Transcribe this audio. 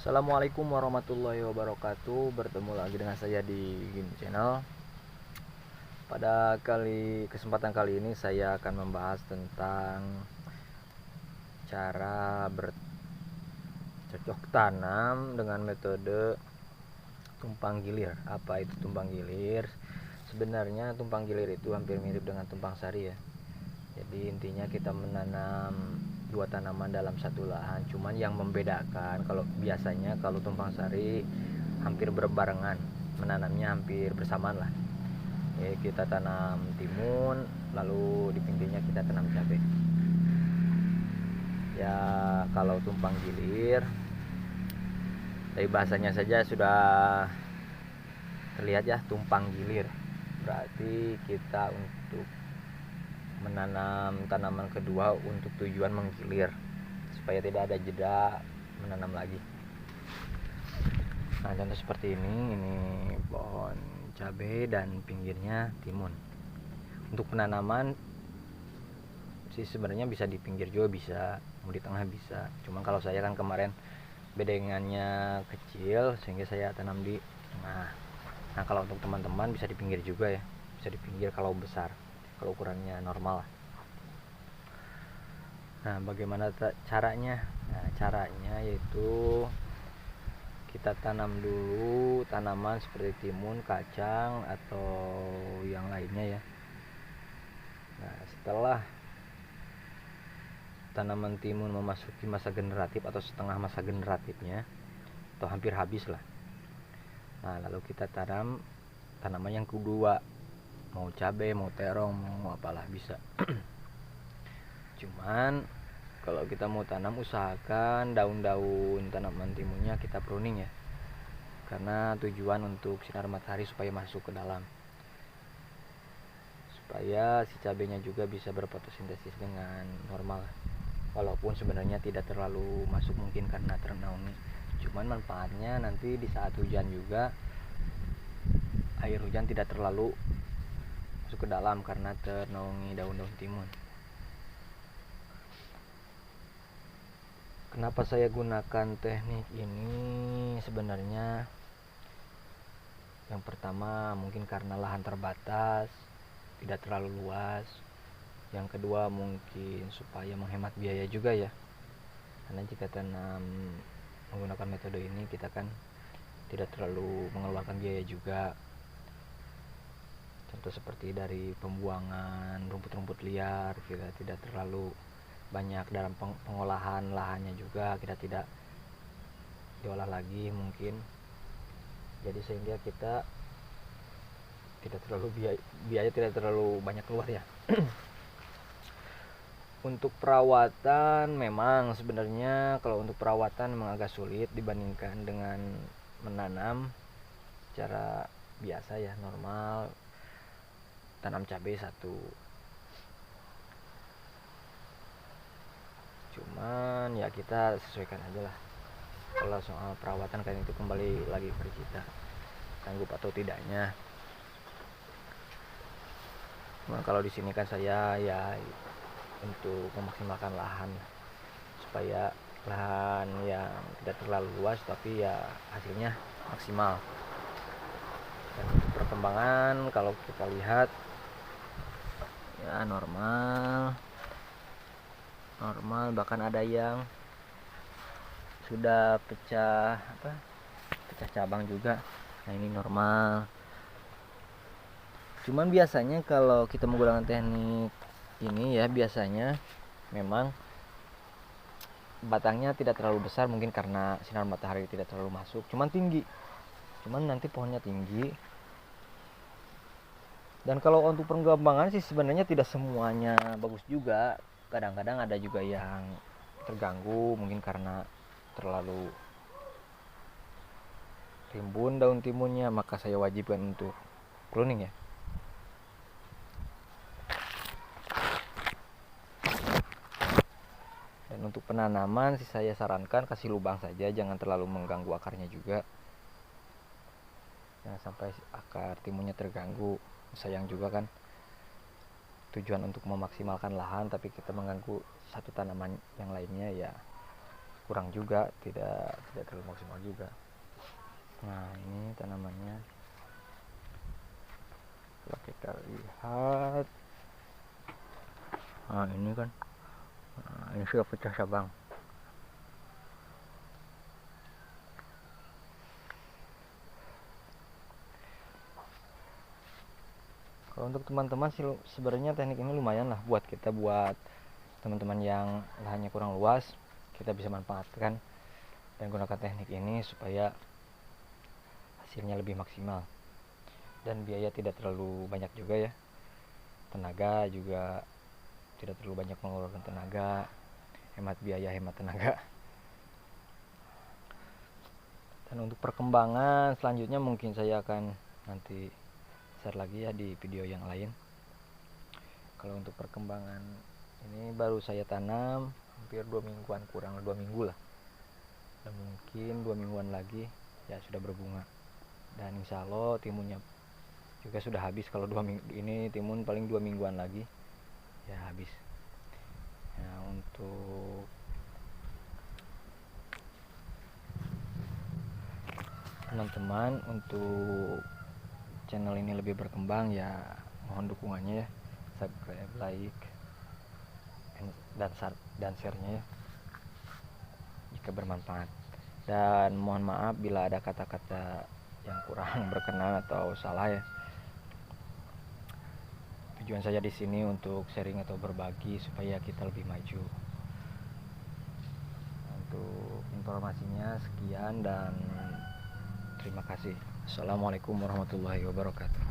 Assalamualaikum warahmatullahi wabarakatuh. Bertemu lagi dengan saya di Gini Channel. Pada kesempatan kali ini saya akan membahas tentang cara bercocok tanam dengan metode tumpang gilir. Apa itu tumpang gilir? Sebenarnya tumpang gilir itu hampir mirip dengan tumpang sari ya. Jadi intinya kita menanam dua tanaman dalam satu lahan. Cuman yang membedakan, kalau biasanya kalau tumpang sari hampir berbarengan, menanamnya hampir bersamaan lah. Kita tanam timun, lalu di pinggirnya kita tanam cabai. Ya kalau tumpang gilir, dari bahasanya saja sudah terlihat ya, tumpang gilir. Berarti kita untuk menanam tanaman kedua untuk tujuan menggilir supaya tidak ada jeda menanam lagi. Nah, contoh seperti ini pohon cabai dan pinggirnya timun. Untuk penanaman sih sebenarnya bisa di pinggir juga bisa, mau di tengah bisa. Cuman kalau saya kan kemarin bedengannya kecil sehingga saya tanam di tengah. Nah, kalau untuk teman-teman bisa di pinggir juga ya. Bisa di pinggir kalau besar, kalau ukurannya normal. Nah, bagaimana caranya? Nah, caranya yaitu kita tanam dulu tanaman seperti timun, kacang, atau yang lainnya ya. Nah, setelah tanaman timun memasuki masa generatif atau setengah masa generatifnya, atau hampir habis lah. Nah, lalu kita tanam tanaman yang kedua, mau cabai, mau terong, mau apalah bisa. Cuman kalau kita mau tanam, usahakan daun-daun tanaman timunnya kita pruning ya, karena tujuan untuk sinar matahari supaya masuk ke dalam, supaya si cabenya juga bisa berfotosintesis dengan normal. Walaupun sebenarnya tidak terlalu masuk mungkin karena ternaungi, cuman manfaatnya nanti di saat hujan juga air hujan tidak terlalu masuk ke dalam karena ternaungi daun-daun timun. Kenapa saya gunakan teknik ini? Sebenarnya yang pertama mungkin karena lahan terbatas, tidak terlalu luas. Yang kedua mungkin supaya menghemat biaya juga ya, karena jika tanam menggunakan metode ini kita kan tidak terlalu mengeluarkan biaya juga. Contoh seperti dari pembuangan rumput-rumput liar, kita tidak terlalu banyak dalam pengolahan lahannya juga, kita tidak diolah lagi mungkin. Jadi sehingga kita tidak terlalu biaya tidak terlalu banyak keluar ya. Untuk perawatan memang sebenarnya kalau untuk perawatan memang agak sulit dibandingkan dengan menanam secara biasa ya, normal tanam cabai satu. Cuman ya kita sesuaikan aja lah. Kalau soal perawatan kan itu kembali lagi ke kita, sanggup atau tidaknya. Cuman kalau di sini kan saya ya untuk memaksimalkan lahan supaya lahan yang tidak terlalu luas tapi ya hasilnya maksimal. Dan untuk perkembangan kalau kita lihat ya normal, bahkan ada yang sudah pecah cabang juga. Nah, ini normal. Cuman biasanya kalau kita menggunakan teknik ini ya, biasanya memang batangnya tidak terlalu besar mungkin karena sinar matahari tidak terlalu masuk, cuman nanti pohonnya tinggi. Dan kalau untuk pengembangan sih sebenarnya tidak semuanya bagus juga. Kadang-kadang ada juga yang terganggu mungkin karena terlalu rimbun daun timunnya, maka saya wajibkan untuk pruning ya. Dan untuk penanaman sih saya sarankan kasih lubang saja, jangan terlalu mengganggu akarnya juga. Jangan sampai akar timunnya terganggu. Sayang juga kan, tujuan untuk memaksimalkan lahan tapi kita mengganggu satu tanaman yang lainnya, ya kurang juga, tidak terlalu maksimal juga. Nah ini tanamannya, kalau kita lihat, nah ini kan, nah, ini sudah pecah cabang. Kalau untuk teman-teman sih sebenarnya teknik ini lumayan lah buat teman-teman yang lahannya kurang luas, kita bisa manfaatkan dan gunakan teknik ini supaya hasilnya lebih maksimal dan biaya tidak terlalu banyak juga ya, tenaga juga tidak terlalu banyak mengeluarkan tenaga, hemat biaya hemat tenaga. Dan untuk perkembangan selanjutnya mungkin saya akan nanti share lagi ya di video yang lain. Kalau untuk perkembangan ini baru saya tanam hampir 2 mingguan, kurang 2 minggu lah, dan mungkin 2 mingguan lagi ya sudah berbunga, dan insya Allah timunnya juga sudah habis. Kalau 2 minggu ini timun paling 2 mingguan lagi ya habis. Nah untuk teman-teman, untuk channel ini lebih berkembang ya mohon dukungannya ya, subscribe, like, dan share-nya ya jika bermanfaat. Dan mohon maaf bila ada kata-kata yang kurang berkenan atau salah ya. Tujuan saya di sini untuk sharing atau berbagi supaya kita lebih maju. Untuk informasinya sekian dan terima kasih. Assalamualaikum warahmatullahi wabarakatuh.